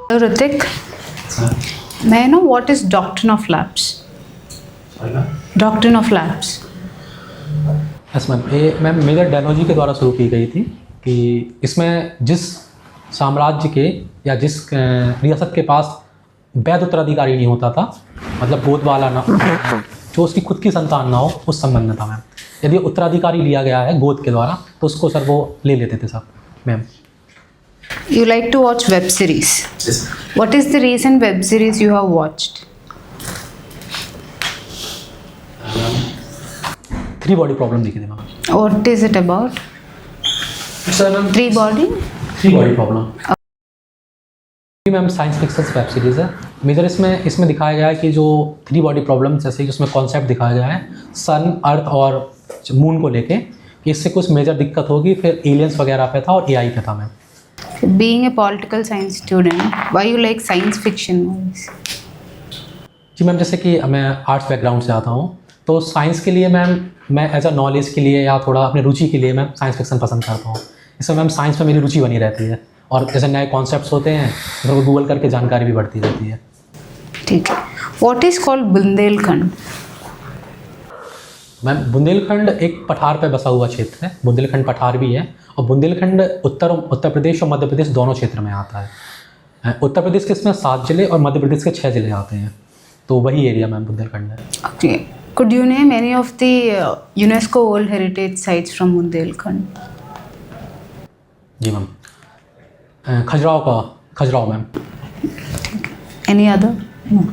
Ritik, may I know what is doctrine of lapse? Doctrine of lapse. Yes ma'am, ये ma'am major डैनोजी के द्वारा शुरू की गई थी कि इसमें जिस साम्राज्य के या जिस रियासत के पास वैध उत्तराधिकारी नहीं होता था, मतलब गोद वाला ना, जो उसकी खुद की संतान ना हो, उस संबंध में था मैम। यदि उत्तराधिकारी लिया गया है गोद के द्वारा तो उसको सर वो ले लेते थे सब ma'am. You like to watch web series. Yes. What is the recent web series you have watched? Three body problem देखी थी ma'am. What is it about? Sir ma'am Three body? Three body problem ma'am science fiction web series है। Major इसमें दिखाया गया है कि जो three body problem, जैसे कि उसमें कॉन्सेप्ट दिखाया गया है सन, अर्थ और मून को लेके कि इससे कुछ मेजर दिक्कत होगी, फिर एलियंस वगैरह पे था और एआई पे था ma'am. Being a political science student, why you like science fiction movies? Ji ma'am, जैसे कि मैं आर्ट्स बैकग्राउंड से आता हूँ तो साइंस के लिए मैम मैं एज अ नॉलेज के लिए या थोड़ा अपनी रुचि के लिए मैम साइंस फिक्शन पसंद करता हूँ। इसमें मैम साइंस में मेरी रुचि बनी रहती है और जैसे नए कॉन्सेप्ट्स होते हैं तो वो गूगल करके जानकारी भी बढ़ती रहती है। ठीक है। What is called Bundelkhand? Ma'am Bundelkhand एक पठार पे बसा हुआ क्षेत्र है। बुंदेलखंड पठार भी है और बुंदेलखंड उत्तर प्रदेश और मध्य प्रदेश दोनों क्षेत्र में आता है। उत्तर प्रदेश के इसमें 7 जिले और मध्य प्रदेश के 6 जिले आते हैं, तो वही एरिया मैम बुंदेलखंड है। Okay. Could you name any of the UNESCO World Heritage Sites from Bundelkhand? जी ma'am, Khajuraho ma'am. Any other? No.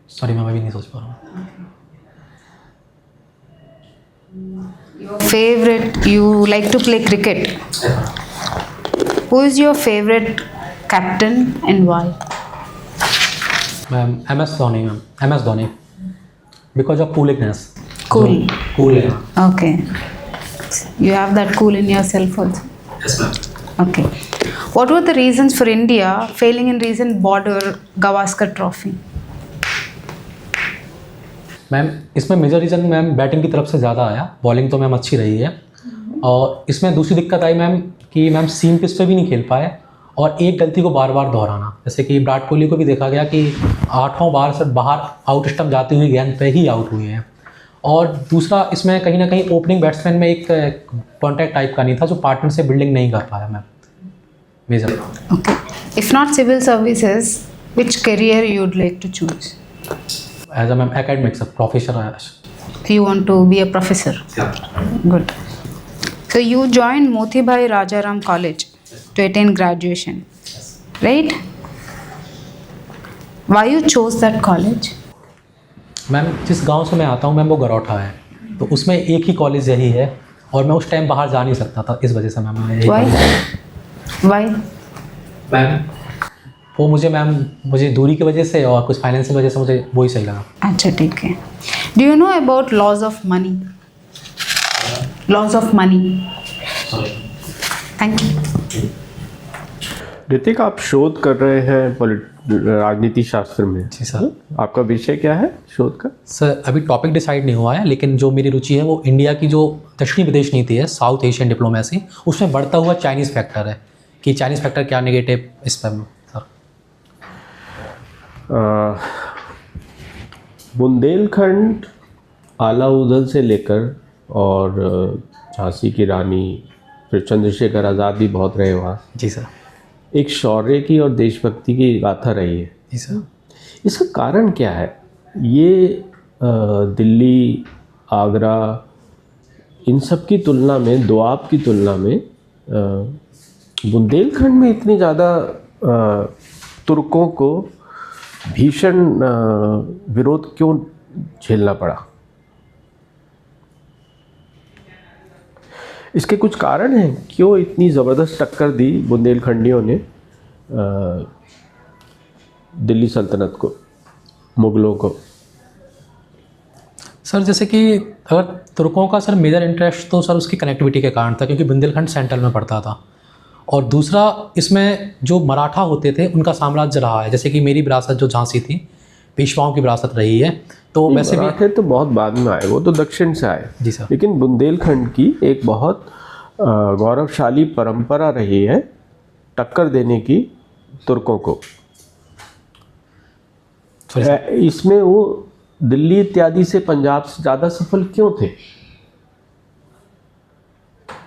Sorry ma'am, अभी नहीं सोच पा रहा हूँ। Favorite, you like to play cricket. Who is your favorite captain and why? Ma'am MS Dhoni ma'am, MS Dhoni, because of coolingness. Cool. Cool है। Okay. You have that cool in yourself also. Yes, ma'am. Okay. What were the reasons for India failing in recent border Gavaskar Trophy? Ma'am इसमें major reason ma'am batting की तरफ से ज़्यादा आया, bowling तो ma'am अच्छी रही है। और इसमें दूसरी दिक्कत आई मैम कि मैम सीम पिच पे भी नहीं खेल पाए और एक गलती को बार बार दोहराना। जैसे कि विराट कोहली को भी देखा गया कि 8वां बार से बाहर आउट स्टंप जाती हुई गेंद पे ही आउट हुए हैं। और दूसरा इसमें कहीं ना कहीं ओपनिंग बैट्समैन में एक कॉन्टैक्ट टाइप का नहीं था, जो पार्टनर से बिल्डिंग नहीं कर पाया ma'am major. Okay. If not civil services, which career you would like to choose? As a ma'am academics professor. You want to be a professor. Yeah. Good. So you joined Motibhai Rajaram College to attain graduation, right? Why you chose that college? Ma'am जिस गांव से मैं आता हूँ ma'am वो गरौठा है, तो उसमें एक ही कॉलेज यही है और मैं उस टाइम बाहर जा नहीं सकता था, इस वजह से मैम मैं Why? Why? मैम वो मुझे दूरी की वजह से और कुछ फाइनेंशियल वजह से मुझे वही सही लगा। अच्छा ठीक है। Do you know about laws of money? Laws of money. Sorry. Thank you. Hrithik, आप शोध कर रहे हैं राजनीति शास्त्र में। जी सर। आपका विषय क्या है शोध का? सर अभी टॉपिक डिसाइड नहीं हुआ है, लेकिन जो मेरी रुचि है वो इंडिया की जो दक्षिणी विदेश नीति है, साउथ एशियन डिप्लोमेसी, उसमें बढ़ता हुआ चाइनीज़ फैक्टर है कि चाइनीज़ फैक्टर क्या नेगेटिव इस पर सर। बुंदेलखंड आलाउदल से लेकर और झांसी की रानी, फिर चंद्रशेखर आज़ाद भी बहुत रहे वहाँ। जी सर। एक शौर्य की और देशभक्ति की गाथा रही है। जी सर। इसका कारण क्या है? ये दिल्ली, आगरा, इन सब की तुलना में, दोआब की तुलना में बुंदेलखंड में इतनी ज़्यादा तुर्कों को भीषण विरोध क्यों झेलना पड़ा? इसके कुछ कारण हैं? क्यों इतनी ज़बरदस्त टक्कर दी बुंदेलखंडियों ने दिल्ली सल्तनत को, मुग़लों को? सर जैसे कि अगर तुर्कों का सर मेजर इंटरेस्ट तो सर उसकी कनेक्टिविटी के कारण था, क्योंकि बुंदेलखंड सेंट्रल में पड़ता था। और दूसरा इसमें जो मराठा होते थे उनका साम्राज्य रहा है, जैसे कि मेरी विरासत जो झांसी थी पेशवाओं की विरासत रही है, तो वैसे भी तो बहुत बाद में आए, वो तो दक्षिण से आए। जी सर। लेकिन बुंदेलखंड की एक बहुत गौरवशाली परंपरा रही है टक्कर देने की तुर्कों को। इसमें वो दिल्ली इत्यादि से पंजाब से ज़्यादा सफल क्यों थे?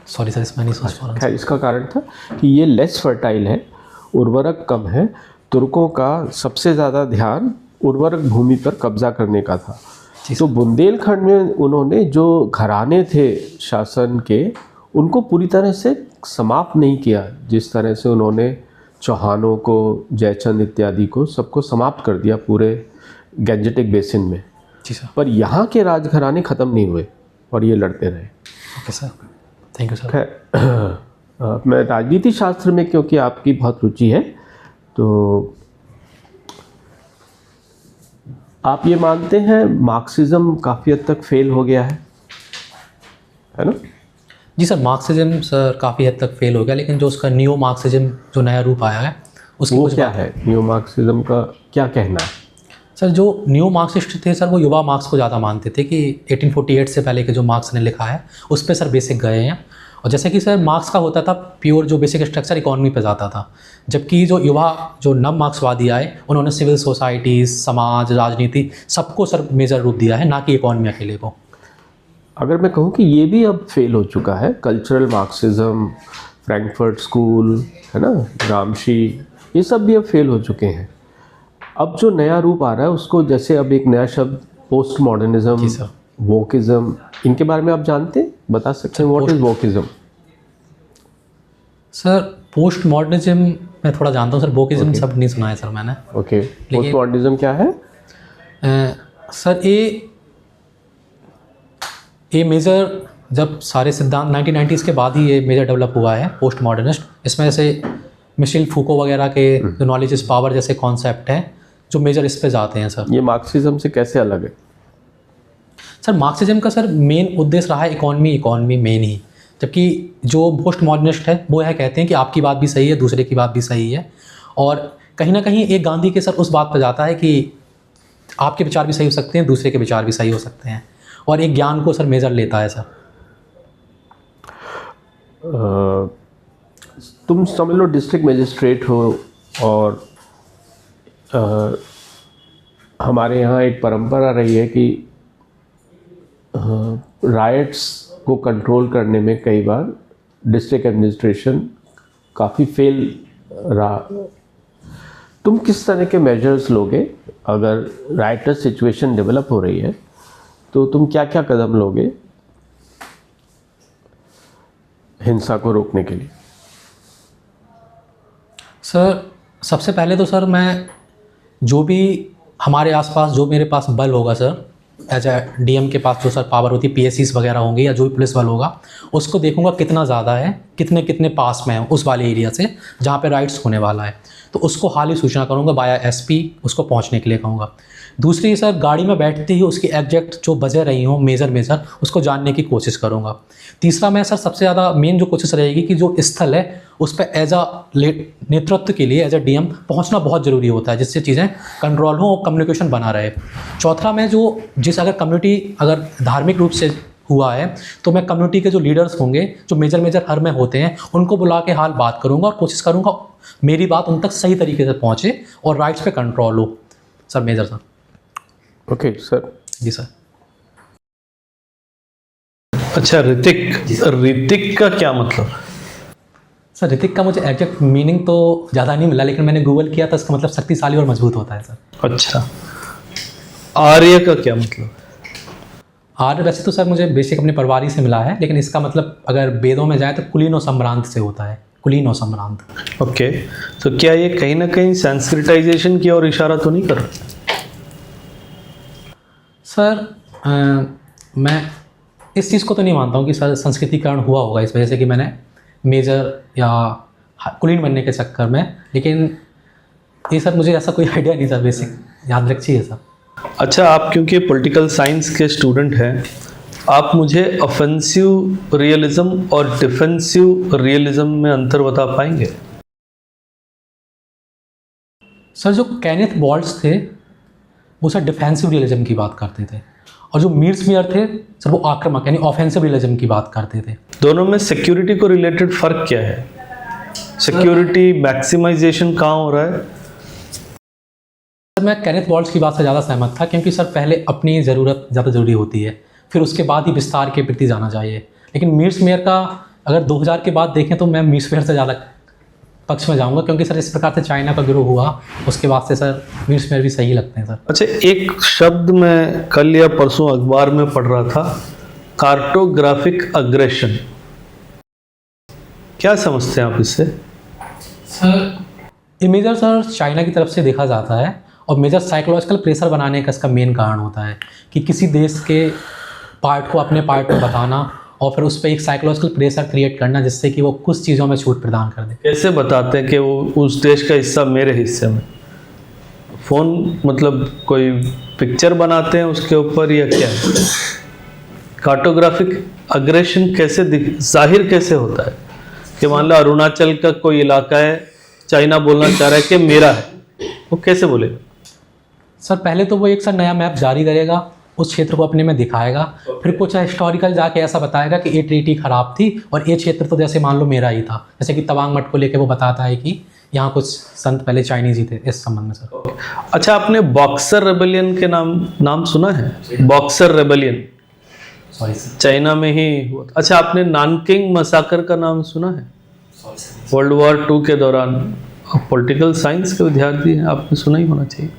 सॉरी सर, इसमें नहीं सोच पा रहा। खैर, इसका कारण था कि ये लेस फर्टाइल है, उर्वरक कम है। तुर्कों का सबसे ज़्यादा ध्यान उर्वरक भूमि पर कब्जा करने का था। तो बुंदेलखंड में उन्होंने जो घराने थे शासन के, उनको पूरी तरह से समाप्त नहीं किया, जिस तरह से उन्होंने चौहानों को, जयचंद इत्यादि को, सबको समाप्त कर दिया पूरे गंजेटिक बेसिन में। जी सर। पर यहाँ के राजघराने ख़त्म नहीं हुए और ये लड़ते रहे। Okay sir, thank you sir. खैर, मैं राजनीति शास्त्र में, क्योंकि आपकी बहुत रुचि है, तो आप ये मानते हैं मार्क्सिज्म काफ़ी हद तक फेल हो गया है ना? जी सर, मार्क्सिज्म सर काफ़ी हद तक फेल हो गया, लेकिन जो उसका न्यू मार्क्सिज्म जो नया रूप आया है उसकी वो क्या है? न्यू मार्क्सिज्म का क्या कहना है? सर, जो न्यू मार्क्सिस्ट थे सर, वो युवा मार्क्स को ज़्यादा मानते थे कि 1848 से पहले के जो मार्क्स ने लिखा है उस पर सर बेसिक गए हैं। और जैसे कि सर मार्क्स का होता था प्योर जो बेसिक स्ट्रक्चर इकोनॉमी पे जाता था, जबकि जो युवा जो नव मार्क्सवादी आए उन्होंने सिविल सोसाइटीज़, समाज, राजनीति सबको सर मेजर रूप दिया है, ना कि इकोनॉमी अकेले को। अगर मैं कहूँ कि ये भी अब फेल हो चुका है, कल्चरल मार्क्सिज्म, फ्रैंकफर्ट स्कूल है ना, ग्रामशी, ये सब भी अब फेल हो चुके हैं। अब जो नया रूप आ रहा है उसको, जैसे अब एक नया शब्द पोस्ट मॉडर्निज्म, वोकिज्म, इनके बारे में आप जानते हैं? बता सकते हैं what is wokeism? Sir post modernism मैं थोड़ा जानता हूँ सर, वोकिज्म सब नहीं सुना है सर मैंने। ओके, पोस्ट मॉडर्निज्म क्या है? सर ये मेजर, जब सारे सिद्धांत 1990s के बाद ही ये मेजर डेवलप हुआ है पोस्ट मॉडर्निस्ट। इसमें जैसे मिशेल फूको वगैरह के जो नॉलेज इज पावर जैसे कॉन्सेप्ट हैं जो मेजर इस पे जाते हैं सर। ये मार्क्सिज्म से कैसे अलग है? सर मार्क्सिज्म का सर मेन उद्देश्य रहा है इकोनॉमी मेन ही, जबकि जो पोस्ट मॉडर्निस्ट है वो यह कहते हैं कि आपकी बात भी सही है, दूसरे की बात भी सही है। और कहीं ना कहीं एक गांधी के सर उस बात पर जाता है कि आपके विचार भी सही हो सकते हैं, दूसरे के विचार भी सही हो सकते हैं, और एक ज्ञान को सर मेजर लेता है सर। तुम समझ लो डिस्ट्रिक्ट मजिस्ट्रेट हो और हमारे यहाँ एक परंपरा रही है कि राइट्स को कंट्रोल करने में कई बार डिस्ट्रिक्ट एडमिनिस्ट्रेशन काफ़ी फेल रहा। तुम किस तरह के मेजर्स लोगे? अगर राइटर सिचुएशन डेवलप हो रही है तो तुम क्या क्या कदम लोगे हिंसा को रोकने के लिए? सर सबसे पहले तो सर मैं जो भी हमारे आसपास जो मेरे पास बल होगा सर, एज ए डीएम के पास जो सर पावर होती है, पीएससीज वगैरह होंगे या जो भी पुलिस बल होगा, उसको देखूंगा कितना ज़्यादा है, कितने कितने पास में है उस वाले एरिया से जहाँ पे राइट्स होने वाला है, तो उसको हाल ही सूचना करूँगा बाया एसपी, उसको पहुँचने के लिए कहूँगा। दूसरी सर गाड़ी में बैठते ही उसकी एग्जैक्ट जो वजह रही हो मेजर उसको जानने की कोशिश करूँगा। तीसरा मैं सर सबसे ज़्यादा मेन जो कोशिश रहेगी कि जो स्थल है उस पर एज अ नेतृत्व के लिए एज अ डीएम पहुंचना बहुत ज़रूरी होता है, जिससे चीज़ें कंट्रोल हो और कम्युनिकेशन बना रहे। चौथा मैं जिस अगर कम्युनिटी अगर धार्मिक रूप से हुआ है तो मैं कम्युनिटी के जो लीडर्स होंगे जो मेजर हर में होते हैं उनको बुला के हाल बात करूँगा और कोशिश करूँगा मेरी बात उन तक सही तरीके से पहुँचे और राइट्स पे कंट्रोल हो sir major sir. Okay sir. जी सर। अच्छा ऋतिक का क्या मतलब? सर ऋतिक का मुझे एग्जैक्ट मीनिंग तो ज़्यादा नहीं मिला, लेकिन मैंने गूगल किया था, इसका मतलब शक्तिशाली और मजबूत होता है सर। अच्छा, आर्य का क्या मतलब? आर्य वैसे तो सर मुझे बेसिक अपने परिवार ही से मिला है, लेकिन इसका मतलब अगर वेदों में जाए तो कुलीन और सम्रांत से होता है, कुलीन और सम्रांत। ओके, तो क्या ये कहीं ना कहीं संस्कृताइजेशन की ओर इशारा तो नहीं कर रहा? सर मैं इस चीज़ को तो नहीं मानता हूँ कि सर संस्कृतिकरण हुआ होगा इस वजह से कि मैंने मेजर या कुलीन बनने के चक्कर में, लेकिन ये सर मुझे ऐसा कोई आइडिया नहीं सर, बेसिक याद रखिए सर। अच्छा, आप क्योंकि पॉलिटिकल साइंस के स्टूडेंट हैं, आप मुझे ऑफेंसिव रियलिज्म और डिफेंसिव रियलिज्म में अंतर बता पाएंगे? सर जो केनेथ बॉल्ट्स थे वो सर डिफेंसिव रियलिज्म की बात करते थे, और जो मीर्समियर थे सर वो आक्रामक यानी ऑफेंसिव रियलिज्म की बात करते थे। दोनों में सिक्योरिटी को रिलेटेड फ़र्क क्या है? सिक्योरिटी मैक्सिमाइजेशन कहाँ हो रहा है? सर मैं केनेथ वॉल्ट्स की बात से ज़्यादा सहमत था, क्योंकि सर पहले अपनी ज़रूरत ज़्यादा ज़रूरी होती है, फिर उसके बाद ही विस्तार के प्रति जाना चाहिए। लेकिन मीट्स मेयर का अगर 2000 के बाद देखें तो मैं मीट्स मेयर से ज़्यादा पक्ष में जाऊंगा, क्योंकि सर इस प्रकार से चाइना का ग्रो हुआ, उसके बाद से सर मीट्स मेयर भी सही लगते हैं सर। अच्छा, एक शब्द मैं कल या परसों अखबार में पढ़ रहा था, कार्टोग्राफिक अग्रेशन। क्या समझते हैं आप इससे? सर ये मेजर सर चाइना की तरफ से देखा जाता है, और मेजर साइकोलॉजिकल प्रेशर बनाने का इसका मेन कारण होता है कि किसी देश के पार्ट को अपने पार्ट में बताना और फिर उस पर एक साइकोलॉजिकल प्रेशर क्रिएट करना, जिससे कि वो कुछ चीज़ों में छूट प्रदान कर दे। कैसे बताते हैं कि वो उस देश का हिस्सा मेरे हिस्से में? फोन मतलब कोई पिक्चर बनाते हैं उसके ऊपर या क्या? कार्टोग्राफिक अग्रेशन कैसे जाहिर कैसे होता है कि मान लो अरुणाचल का कोई इलाका है, चाइना बोलना चाह रहा है कि मेरा है, वो कैसे बोलेगा? सर पहले तो वो एक सर नया मैप जारी करेगा, उस क्षेत्र को अपने में दिखाएगा, फिर कुछ हिस्टोरिकल जाके ऐसा बताएगा कि ये ट्रीटी खराब थी और ये क्षेत्र तो जैसे मान लो मेरा ही था। जैसे कि तवांग मठ को लेके वो बताता है कि यहाँ कुछ संत पहले चाइनीज ही थे, इस संबंध में सर। अच्छा, आपने बॉक्सर रेबेलियन के नाम सुना है? Boxer rebellion sorry sir. China में ही हुआ था। अच्छा, आपने नानकिंग मसाकर का नाम सुना है? वर्ल्ड वॉर 2 के दौरान। पॉलिटिकल साइंस के विद्यार्थी हैं, आपने सुना ही होना चाहिए।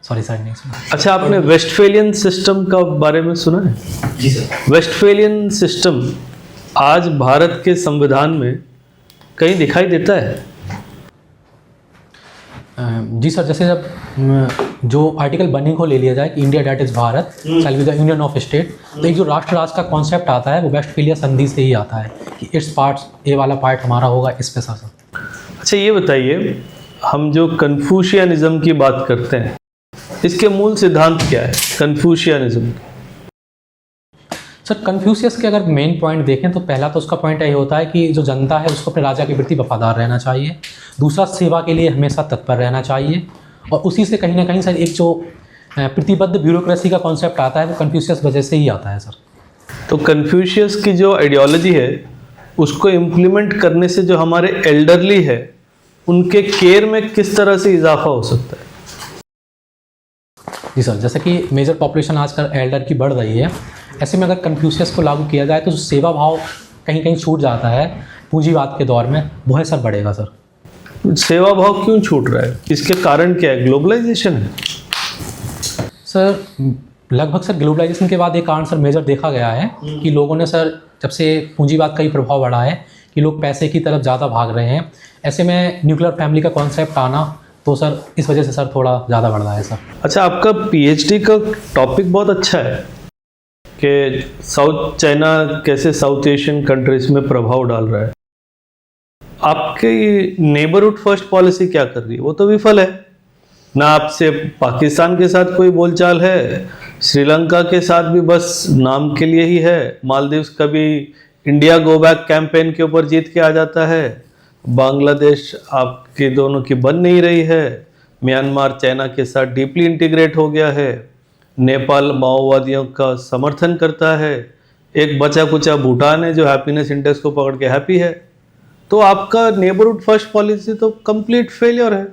सॉरी सर, नहीं सुना। अच्छा, आपने वेस्टफेलियन सिस्टम का बारे में सुना है? जी सर। वेस्टफेलियन सिस्टम आज भारत के संविधान में कहीं दिखाई देता है? जी सर, जैसे जब जो आर्टिकल बर्निंग को ले लिया जाए कि India that is Bharat shall be the union of state, तो एक जो राष्ट्र राज का कॉन्सेप्ट आता है वो वेस्टफेलिया संधि से ही आता है कि इट्स पार्ट, ये वाला पार्ट हमारा होगा इस पे सर। अच्छा, ये बताइए, हम जो कन्फ्यूशियनिज्म की बात करते हैं, इसके मूल सिद्धांत क्या है कन्फ्यूशियनिज्म? सर कन्फ्यूशियस के अगर मेन पॉइंट देखें तो पहला तो उसका पॉइंट यही होता है कि जो जनता है उसको अपने राजा के प्रति वफादार रहना चाहिए, दूसरा सेवा के लिए हमेशा तत्पर रहना चाहिए, और उसी से कहीं ना कहीं सर एक जो प्रतिबद्ध ब्यूरोक्रेसी का कॉन्सेप्ट आता है वो कन्फ्यूशियस वजह से ही आता है सर। तो कन्फ्यूशियस की जो आइडियोलॉजी है उसको इम्प्लीमेंट करने से जो हमारे एल्डरली है उनके केयर में किस तरह से इजाफा हो सकता है? जी सर, जैसे कि मेजर पॉपुलेशन आजकल एल्डर की बढ़ रही है, ऐसे में अगर कन्फ्यूशियस को लागू किया जाए तो जो सेवा भाव कहीं कहीं छूट जाता है पूंजीवाद के दौर में, वो है सर बढ़ेगा सर। सेवा भाव क्यों छूट रहा है? इसके कारण क्या है? ग्लोबलाइजेशन है सर। लगभग सर ग्लोबलाइजेशन के बाद एक कारण सर मेजर देखा गया है कि लोगों ने सर, जब से पूंजीवाद का ही प्रभाव बढ़ा है कि लोग पैसे की तरफ ज़्यादा भाग रहे हैं, ऐसे में न्यूक्लियर फैमिली का कॉन्सेप्ट आना, तो सर इस वजह से सर थोड़ा ज़्यादा बढ़ रहा है सर। अच्छा, आपका पीएचडी का टॉपिक बहुत अच्छा है कि साउथ चाइना कैसे साउथ एशियन कंट्रीज में प्रभाव डाल रहा है। आपकी नेबरहुड फर्स्ट पॉलिसी क्या कर रही है? वो तो विफल है ना। आपसे पाकिस्तान के साथ कोई बोलचाल है, श्रीलंका के साथ भी बस नाम के लिए ही है, मालदीव्स कभी इंडिया गो बैक कैंपेन के ऊपर जीत के आ जाता है, बांग्लादेश आपके दोनों की बन नहीं रही है, म्यांमार चाइना के साथ डीपली इंटीग्रेट हो गया है, नेपाल माओवादियों का समर्थन करता है, एक बचा कुचा भूटान है जो हैप्पीनेस इंडेक्स को पकड़ के हैप्पी है। तो आपका नेबरहुड फर्स्ट पॉलिसी तो कंप्लीट फेलियर है।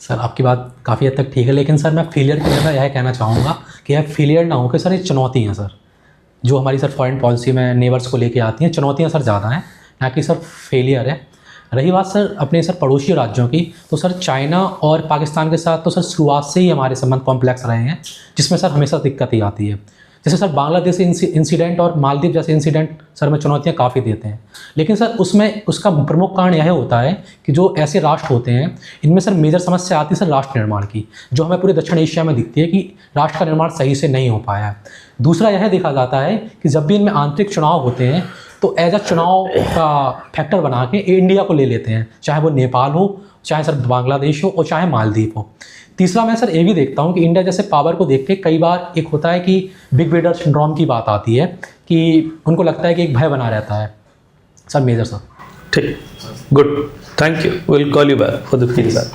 सर आपकी बात काफ़ी हद तक ठीक है, लेकिन सर मैं फेलियर की जगह यह कहना चाहूँगा कि यह फेलियर ना हो कि सर ये चुनौती हैं सर, जो हमारी सर फॉरेन पॉलिसी में नेबर्स को लेके आती हैं, चुनौतियाँ सर ज़्यादा हैं, ना कि सर फेलियर है। रही बात सर अपने सर पड़ोसी राज्यों की, तो सर चाइना और पाकिस्तान के साथ तो सर शुरुआत से ही हमारे संबंध कॉम्प्लेक्स रहे हैं, जिसमें सर हमेशा दिक्कत ही आती है। जैसे सर बांग्लादेश इंसिडेंट और मालदीव जैसे इंसिडेंट सर में चुनौतियाँ काफ़ी देते हैं, लेकिन सर उसमें उसका प्रमुख कारण यह होता है कि जो ऐसे राष्ट्र होते हैं इनमें सर मेजर समस्या आती है सर राष्ट्र निर्माण की, जो हमें पूरे दक्षिण एशिया में दिखती है कि राष्ट्र का निर्माण सही से नहीं हो पाया है। दूसरा यह देखा जाता है कि जब भी इनमें आंतरिक चुनाव होते हैं तो एज अ चुनाव का फैक्टर बना के इंडिया को ले लेते हैं, चाहे वो नेपाल हो, चाहे सर बांग्लादेश हो और चाहे मालदीव हो। तीसरा मैं सर ये भी देखता हूँ कि इंडिया जैसे पावर को देख के कई बार एक होता है कि बिग ब्रदर सिंड्रोम की बात आती है कि उनको लगता है कि एक भय बना रहता है सर मेजर साहब। ठीक, good, thank you, will call you back for the feedback.